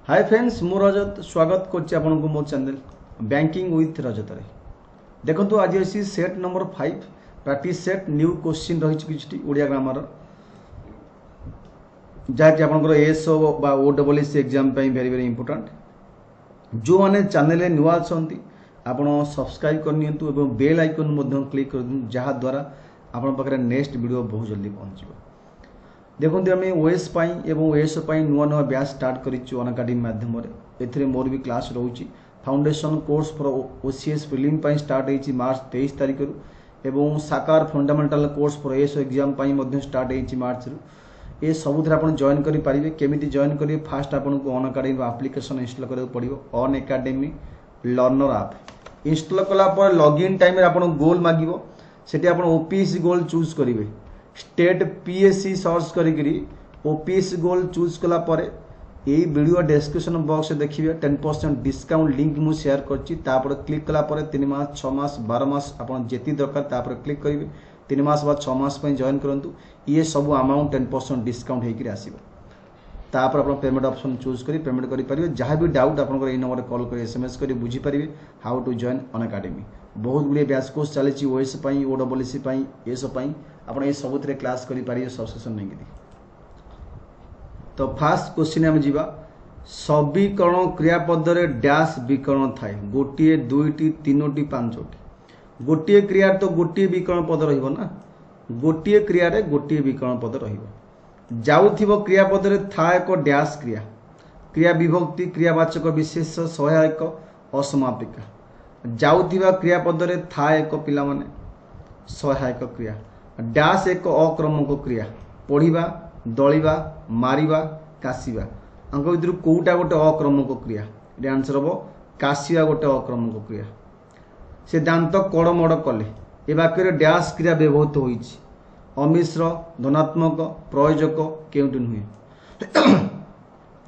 Hi friends मु रजत स्वागत करछि आपनको मो चैनल बैंकिंग विथ रजत रे। देखंतु आज अछि set number 5 practice set new question रही किछि ओडिया ग्रामर जहाँकि आपंकर एसओ बा ओडब्ल्यूएस एग्जाम वेरी वेरी इंपोर्टेंट। जो मैंने चैनल नुआ अच्छा आपण सब्सक्राइब करनियंतु एवं बेल आइकन क्लिक कर दियंतु जहाँ द्वारा आपण पाखरे नेक्स्ट वीडियो बहुत जल्दी पहुँचो। देखो आम ओएस एवं ओएस नुआ नुआ बैच स्टार्ट करूँ अनअकाडेमी माध्यम ए मोर भी क्लास रोचे। Foundation course for OCS film start होती मार्च 23 तारीख एवं साकार fundamental course for as exam start होती मार्च रू। ये सबुथ आप जॉइन करेंगे। केमी जॉइन करेंगे फास्ट आपको अनअकाडेमी आप्लिकेसन इनस्टॉल करा पड़ो। अन एकाडेमी लर्नर आप इनस्टॉल कलापर लॉगिन टाइम आप गोल मांगो से आप ओपीएससी गोल चूज करेंगे। स्टेट पीएससी सर्च करी ओपीएससी गोल चूज कला परे यही वीडियो डिस्क्रिप्शन बॉक्स देखिए 10% डिस्काउंट लिंक मु शेयर करछि। तापर क्लिक कला परे 3 मास 6 मास 12 मास आपन जेती दरकार तापर क्लिक करेंगे। 3 मास बाद 6 मास पे जॉइन करंतु ये सब अमाउंट 10% डिस्काउंट होकर आसीबो। तापर आप पेमेंट ऑप्शन चूज करी पेमेंट करि परिबे। जहाँ भी डाउट आपन ए नंबर कॉल कर एसएमएस करी बुझी परिबे हाउ टू जॉइन अनअकाडेमी। बहुत गुड़े बैच कोर्स चली ओएस ओडब्ल्यूएस एस आप सबुत क्लास करेंगे सब्सक्रिप्शन नहीं। तो फास्ट क्वेश्चन आम जा सबीकरण क्रियापद डैश विकरण थाए गोटे दुईटी तीनोटी पांचटी। गोटे क्रिया तो गोटे विकरण पद रहा गोटे क्रिया गोटे विकरण पद रहा। क्रियापद था एक डैश क्रिया क्रिया विभक्ति क्रियावाचक विशेष सहायक असमापिका। जाउथिबा क्रियापद था एक पिला माने सहायक क्रिया। डैश एक अक्रमक क्रिया पढ़िबा दलिबा मारिबा काशिबा अंक भर कौटा गोटे अक्रमक क्रिया ये आंसर हम काशिबा गोटे अक्रमक क्रिया। से दांत कड़मड़ कले ए वाक्य डैश क्रिया व्यवहृत होइछि। अमिश्र धनात्मक प्रयोजक केउटी नुहे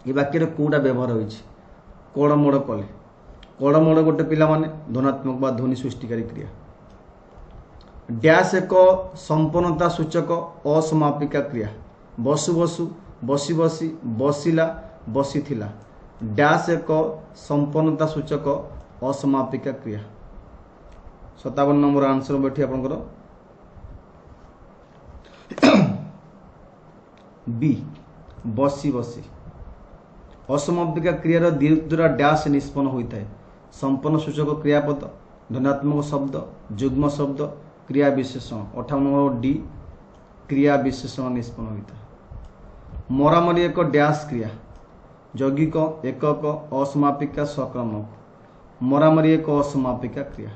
ये वाक्य कौटा व्यवहार होइछि कड़मड़ कले। कड़मड़ गोटे पिला माने धनात्मक बा ध्वनि सृष्टिकारी क्रिया। डैश एक संपन्नता सूचक असमापिका क्रिया बसु बसु बसी बसी बसिला बसीथिला। डैश एक संपन्नता सूचक असमापिका क्रिया। 57 नंबर आंसर बैठी आपनकर बी बसी बसी। असमापिका क्रियार दीर्घ द्वारा डैश निष्पन्न होता है। संपन्न सूचक क्रियापद धनात्मक शब्द युग्म शब्द क्रिया विशेषण 58 नंबर डी क्रिया विशेषण निष्पन्न होता है। मरामरी एक डैश क्रिया यौगिक एकक असमापिका सक्रमक। मरामरी एक असमापिका क्रिया।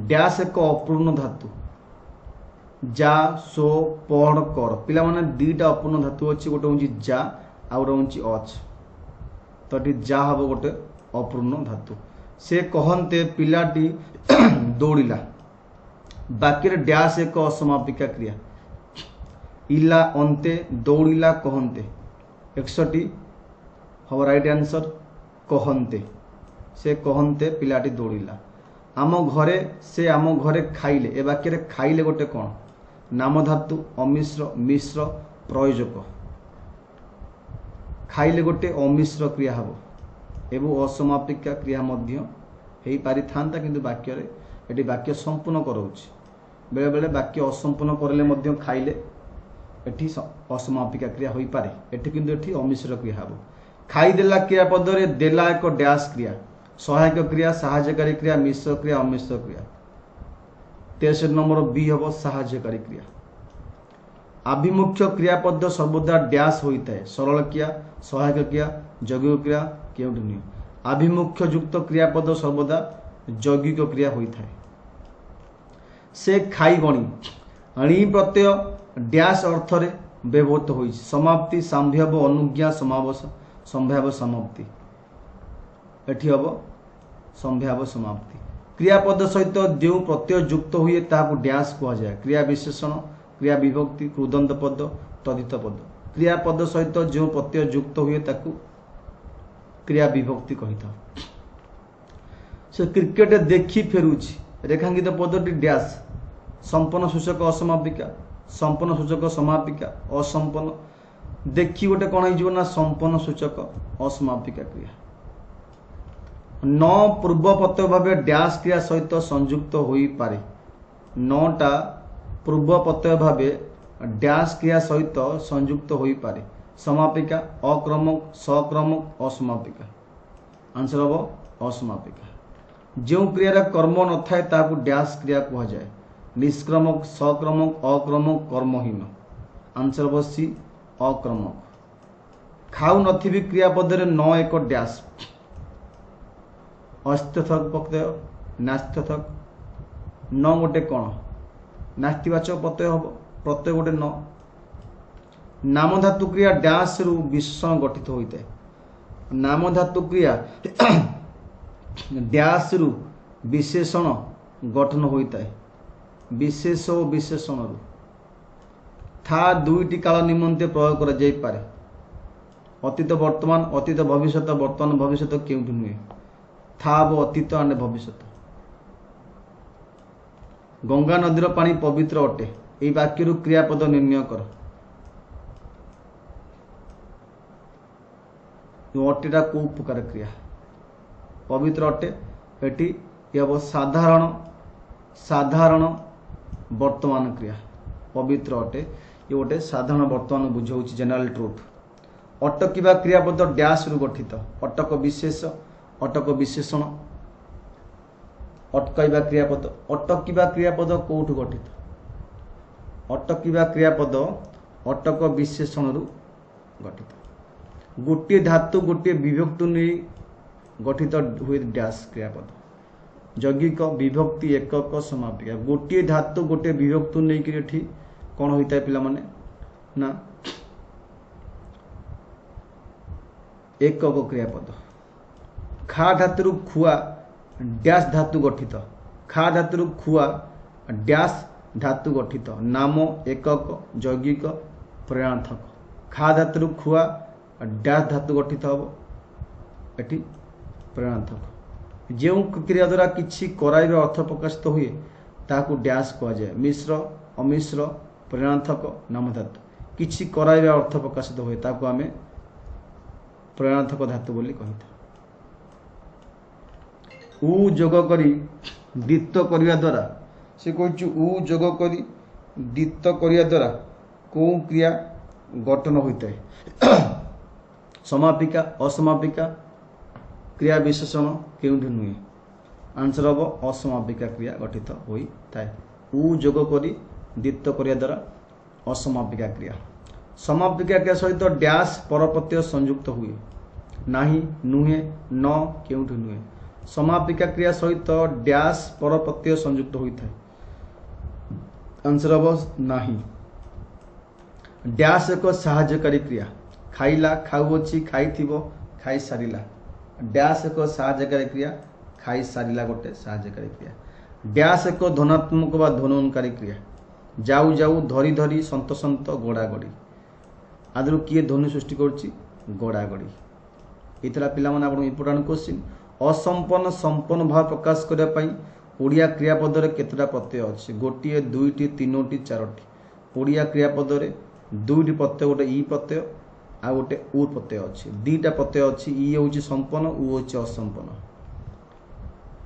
डैश एक अपूर्ण धातु जा सो पढ़ कर पिला माने दीटा अपूर्ण धातु अच्छी गोटे हूँ जा आ गोटे हूँ अच तो ये जा हम गोटे अपूर्ण धातु। से कहते पिलाटी दौड़िला बाक्य डैश एक असमापिका क्रिया। इला अंते दौड़िला कहते 61 हम राइट आंसर कहते। से कहते पिलाटी दौड़िला। आम घरे से आम घरे खाइले ए वाक्य खाइले गोटे कौन नाम धातु अमिश्र मिश्र प्रयोजक। खाइले गोटे अमिश्र क्रिया हम एवं असमापिका क्रिया हो पारि था किंतु वाक्य ये वाक्य संपूर्ण कराऊँच बेले बेले वाक्य असंपूर्ण करले खाइले एठी असमापिका क्रिया हो पारे एठी किंतु एठी अमिश्र क्रिया हम। खाईदेला क्रियापद देला एक डैश क्रिया सहायक क्रिया साहाय्यकारी क्रिया मिश्र क्रिया अमिश्र क्रिया। 63 नंबर बी हम साहाय्यकारी क्रिया। आभिमुख्य क्रियापद सर्वदा डैश होता है सरल क्रिया सहायक क्रिया यौगिक क्रिया केउटी नुहे। आभिमुख्य युक्त क्रियापद सर्वदा यौगिक क्रिया होता है। से खाई बणी अणी प्रत्यय डैश अर्थ व्यवहृत हो समाप्ति संभव अनुज्ञा समावेश संभाव्य समाप्ति एठी हम संभाव्य समाप्ति। क्रियापद सहित जो प्रत्यय युक्त हुए ताकू डैश कह जाए। क्रिया विशेषण क्रिया विभक्ति कृदंत पद तदित पद। क्रियापद सहित जो प्रत्यय युक्त हुए ताकू क्रिया विभक्ति कही था। से क्रिकेट देखी फेरुछि रेखांकित पदटी डैश संपन्न सूचक असमापिका संपन्न सूचक समापिका असंपन्न देखी गोटे कौन हो संपन्न सूचक असमापिका क्रिया। न पूर्व प्रत्यय भाव डैश क्रिया सहित संयुक्त हो पारे। नटा पूर्व प्रत्यय भाव डैश क्रिया सहित संयुक्त हो पारे। समापिका अक्रमक सक्रमक असमापिका। आंसर हम असमापिका। जो क्रियार कर्म न थाए ताकू डैश क्रिया कह जाए। निष्क्रमक सक्रमक अक्रमक कर्महीन। आंसर हम सी अक्रमक। खाऊ नथिबी क्रियापद रे न एक डैश अस्थ्यथक प्रत्यय नास्थ्यथक न गोटे कौन नास्तिवाचक प्रत्यय हम प्रत्यय गोटे न। नाम धातु क्रिया डैश रु विशेषण गठित होता है। नाम धातु क्रिया डैश रु विशेषण गठन होता है। विशेष और विशेषण रु था दुईटी काल निमंते प्रयोग करा जाई पारे। अतीत वर्तमान अतीत भविष्यत वर्तमान भविष्यत क्यों नुहे था अतीत एंड भविष्यत। गंगा नदीर पानी पवित्र अटे। यही वाक्य क्रियापद निर्णय कर। अटेटा को प्रकार क्रिया पवित्र अटे। एटी हम साधारण साधारण वर्तमान क्रिया पवित्र अटे। ये गोटे साधारण वर्तमान बुझाऊँ जनरल ट्रुथ। अटकिबा क्रियापद डैश रु गठित। अटक विशेष अटक विशेषण अटकइबा क्रियापद अटकिबा क्रियापद कोठु गठित। अटकिबा क्रियापद अटक विशेषण रु गठित। गोटे धातु गोटे विभक्ति नहीं गठित हुए डैश क्रियापद। यौगिक विभक्ति एकक समापिका। गोटे धातु गोटे विभक्ति नहीं कि कौन होता है पिला माने ना एकक क्रियापद। खा धातु खुआ डैश धातु गठित। खा धातु खुआ डैश धातु गठित। नाम एकक यौगिक प्रणार्थक। खा धातु खुआ डैश धातु गठित हम एटी प्रणार्थक। जो क्रिया द्वारा किसी कराइर अर्थ प्रकाशित हुए ताकू डैश कहुए। मिश्र अमिश्र प्रणार्थक नाम धातु किसी कराइर अर्थ प्रकाशित हुए ताकू आमे प्रणार्थक धातु बोली कही। उ जोग करी दित्त करिया द्वारा से कहूँ उ जोग करी दित्त करिया द्वारा कौ क्रिया गठन होता है। समापिका असमापिका क्रिया विशेषण केउठी नुहे। आंसर हम असमापिका क्रिया गठित होता है। उ जोग करी दित्त करिया द्वारा असमापिका क्रिया। समापिका क्रिया सहित डैश परप्रत्यय संयुक्त हुए नाही नुहे न केउठी नुहे। समापिका क्रिया सहित डैश परप्रत्यय संयुक्त होता है। आंसर हम नाही। डैश एक सहायकारी क्रिया। खाइला खाऊची खाइथिबो खाई सारिला। डैश एक सहायकारी क्रिया खाई सारिला गोटे सहायकारी क्रिया। डैश एक धनात्मक बा ध्वननकारी क्रिया। जाऊ जाऊ धरी धरी सन्त सन्त गोड़ा गड़ी आदि किए ध्वनि सृष्टि करुच्ची गोड़ा गड़ी। इतला पिला माने आपन इंपोर्टेंट क्वेश्चन। असंपन्न संपन्न भाव प्रकाश करने पाई ओडिया क्रियापद रे केतटा प्रत्यय अछि। गोटिए दुईटी तीनोटी चारोटी। ओडिया क्रियापद रे दुईटी प्रत्यय गोटे ई प्रत्यय आ गोटे उ प्रत्यय अछि। दीटा प्रत्यय अछि। ई होछि संपन्न उ होछि असंपन्न।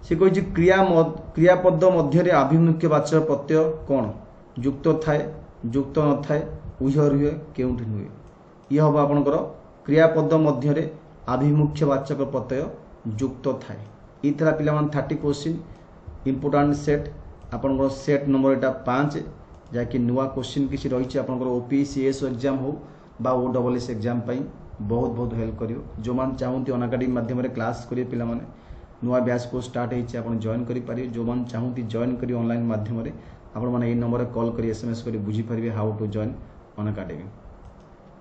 से कहि क्रियापद मध्य रे आभिमुख्यवाचक प्रत्यय कोन युक्त थाए युक्त न थाए उह रुहे केउठी नुहे। ये हम आपनकर क्रियापद मध्य रे आभिमुख्यवाचक प्रत्यय युक्त थाए। इथला पिला मान 30 क्वेश्चन इंपोर्टेंट सेट आपनकर सेट नंबर एटा 5 जाकि नुआ क्वेश्चन किसी रही आपनकर ओपीसीएस एग्जाम हो बा ओडब्ल्यूएस एग्जाम पाई बहुत बहुत हेल्प करियो। जो मान चाहूती अनअकाडेमी माध्यम रे क्लास करिए पिला माने नुआ बैच को स्टार्ट होइछि आपन जॉइन करि पारियो। जो मान चाहूती जॉइन करिए ऑनलाइन माध्यम रे आपन माने ए नंबर रे कॉल करि एसएमएस करि बुझी पारिबे हाउ टू जॉइन अनअकाडेमी।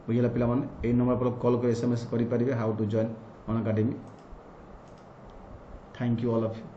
बुझिला पिला माने ए नंबर पर कॉल करि एसएमएस करि पारिबे how to join Unacademy. Thank you all of you.